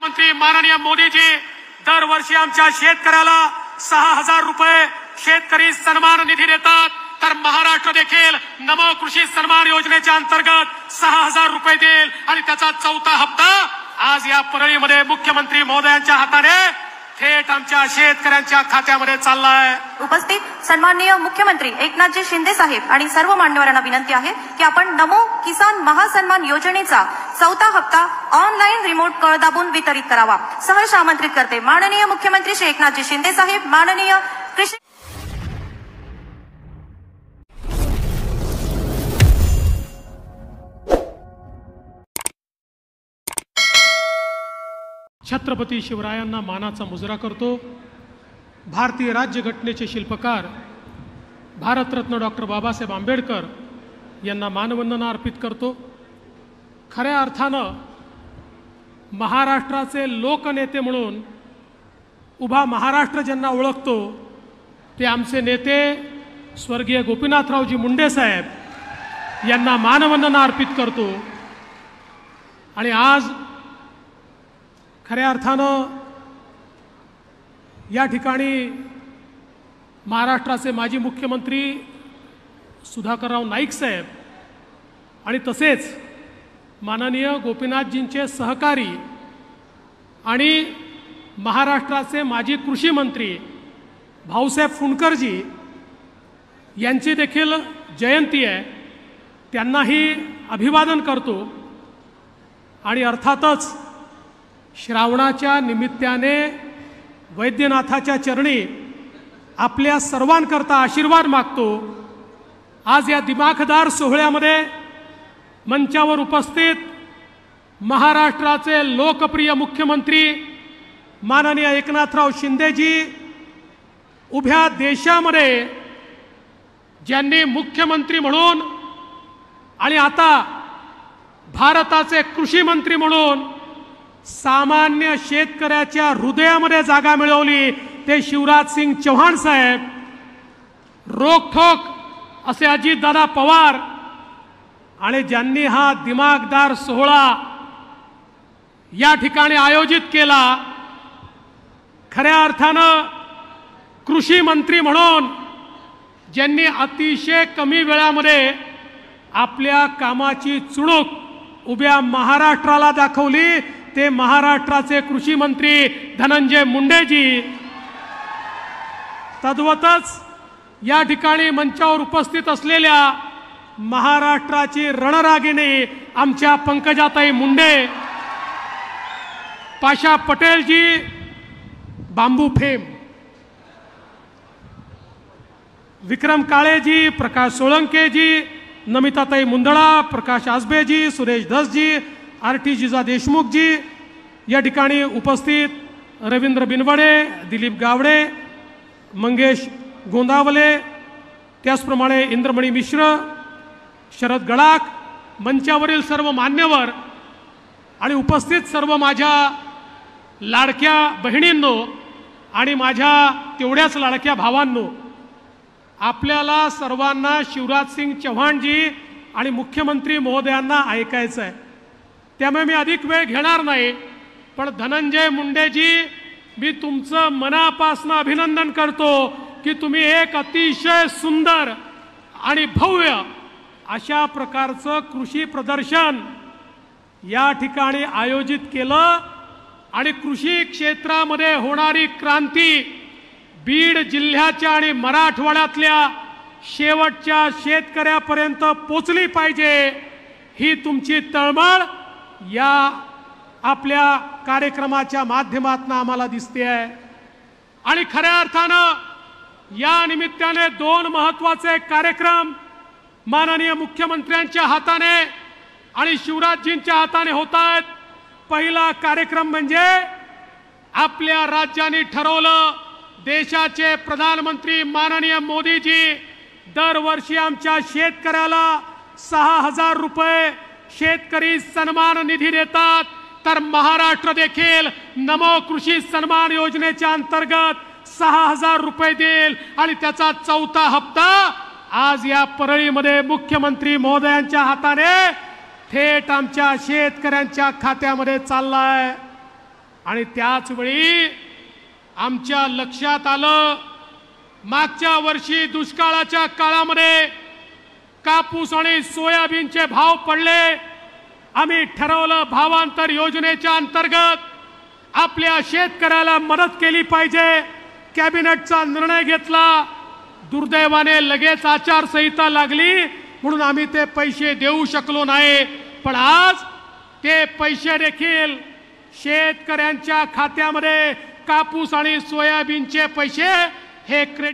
मंत्री माननीय मोदीजी दरवर्षी आमच्या शेतकऱ्याला 6,000 रुपये शेतकरी सन्मान निधी देतात, तर महाराष्ट्र देखील नमो कृषी सन्मान योजनेच्या अंतर्गत 6,000 रुपये देईल आणि त्याचा चौथा हप्ता आज या परळीमध्ये मुख्यमंत्री महोदयांच्या हाताने थेट आमच्या शेतकऱ्यांच्या खात्यामध्ये चाललाय। उपस्थित सन्माननीय मुख्यमंत्री एकनाथजी शिंदे साहेब आणि सर्व मान्यवरांना विनंती आहे की आपण नमो किसान महासन्मान योजनेचा चौथा हप्ता ऑनलाईन रिमोट कळ दाबून वितरित करावा। सहर्ष आमंत्रित करते माननीय मुख्यमंत्री श्री एकनाथजी शिंदे साहेब, माननीय कृषी छत्रपती शिवरायांना मानाचा मुजरा करतो। भारतीय राज्यघटनेचे शिल्पकार भारतरत्न डॉक्टर बाबासाहेब आंबेडकर यांना मानवंदना अर्पित करतो। खऱ्या अर्थानं महाराष्ट्राचे लोकनेते म्हणून उभा महाराष्ट्र ज्यांना ओळखतो ते आमचे नेते स्वर्गीय गोपीनाथरावजी मुंडे साहेब यांना मानवंदना अर्पित करतो। आणि आज खऱ्या अर्थानं या ठिकाणी महाराष्ट्राचे माजी मुख्यमंत्री सुधाकरराव नाईक साहेब आणि तसेच माननीय गोपीनाथजींचे सहकारी आणि महाराष्ट्राचे माजी कृषी मंत्री भाऊसाहेब फुंडकरजी यांची देखील जयंती आहे, त्यांनाही अभिवादन करतो। आणि अर्थातच श्रावणाच्या निमित्ताने वैद्यनाथाच्या चरणी आपल्या सर्वांकरता आशीर्वाद मागतो। आज या दिमाखदार सोहळ्यामध्ये मंचावर उपस्थित महाराष्ट्राचे लोकप्रिय मुख्यमंत्री माननीय एकनाथराव शिंदेजी उभ्या देशामध्ये ज्यांनी मुख्यमंत्री म्हणून आणि आता भारताचे कृषी मंत्री म्हणून सामान्य शेतकऱ्याच्या हृदयामध्ये जागा मिळवली ते शिवराजसिंग चौहान साहेब, रोखोक असे अजितदादा पवार आणि ज्यांनी हा दिमागदार सोहळा या ठिकाणी आयोजित केला। खऱ्या अर्थानं कृषी मंत्री म्हणून ज्यांनी अतिशय कमी वेळामध्ये आपल्या कामाची चुणूक उभ्या महाराष्ट्राला दाखवली ते महाराष्ट्राचे कृषी मंत्री धनंजय मुंडेजी। तद्वतच या ठिकाणी मंचावर उपस्थित असलेल्या महाराष्ट्राची रणरागिणी आमच्या पंकजाताई मुंडे, पाशा पटेलजी, बांबू फेम, विक्रम काळेजी, प्रकाश सोळंकेजी, नमिताताई मुंदळा, प्रकाश आसबेजी, सुरेश धसजी, आरटी जिजा देशमुखजी, या ठिकाणी उपस्थित रवींद्र बिनवडे, दिलीप गावडे, मंगेश गोंदावले, त्याचप्रमाणे इंद्रमणी मिश्र, शरद गडाख, मंचावरील सर्व मान्यवर आणि उपस्थित सर्व माझ्या लाडक्या बहिणींनो आणि माझ्या तेवढ्याच लाडक्या भावांनो, आपल्याला सर्वांना शिवराजसिंग चौहानजी आणि मुख्यमंत्री महोदयांना ऐकायचं आहे, त्यामुळे मी अधिक वेळ घेणार नाही। पण धनंजय मुंडेजी, मी तुमचं मनापासून अभिनंदन करतो की तुम्ही एक अतिशय सुंदर आणि भव्य अशा प्रकारचं कृषी प्रदर्शन या ठिकाणी आयोजित केलं आणि कृषी क्षेत्रामध्ये होणारी क्रांती बीड जिल्ह्याच्या आणि मराठवाड्यातल्या शेवटच्या शेतकऱ्यापर्यंत पोचली पाहिजे, ही तुमची तळमळ या आपल्या कार्यक्रमाच्या माध्यमातून आम्हाला दिसते आहे। आणि खऱ्या अर्थानं या निमित्ताने दोन महत्त्वाचे कार्यक्रम माननीय मुख्यमंत्र्यांच्या हाताने आणि शिवराजजींच्या हाताने होत आहेत। पहिला कार्यक्रम म्हणजे आपल्या राज्याने ठरवलं, देशाचे प्रधानमंत्री माननीय मोदीजी दरवर्षी आमच्या शेतकऱ्याला 6,000 रुपये शेतकरी सन्मान निधी देतात, तर महाराष्ट्र देखील नमो कृषी सन्मान योजनेच्या अंतर्गत 6,000 रुपये देईल आणि त्याचा चौथा हप्ता आज या परळीमध्ये मुख्यमंत्री महोदयांच्या हाताने थेट आमच्या शेतकऱ्यांच्या खात्यामध्ये चाललाय। आणि त्याच वेळी आमच्या लक्षात आलं मागच्या वर्षी दुष्काळाच्या काळामध्ये कापूस आणि सोयाबीनचे भाव पडले. आम्ही ठरवलं भावांतर योजनेच्या अंतर्गत आपल्या शेतकऱ्याला मदत केली पाहिजे. कॅबिनेटचा निर्णय घेतला. दुर्दैवाने लगेच आचारसंहिता लागली म्हणून आम्ही ते पैसे देऊ शकलो नाही. पण आज ते पैसे देखील शेतकऱ्यांच्या खात्यामध्ये कापूस आणि सोयाबीनचे पैसे हे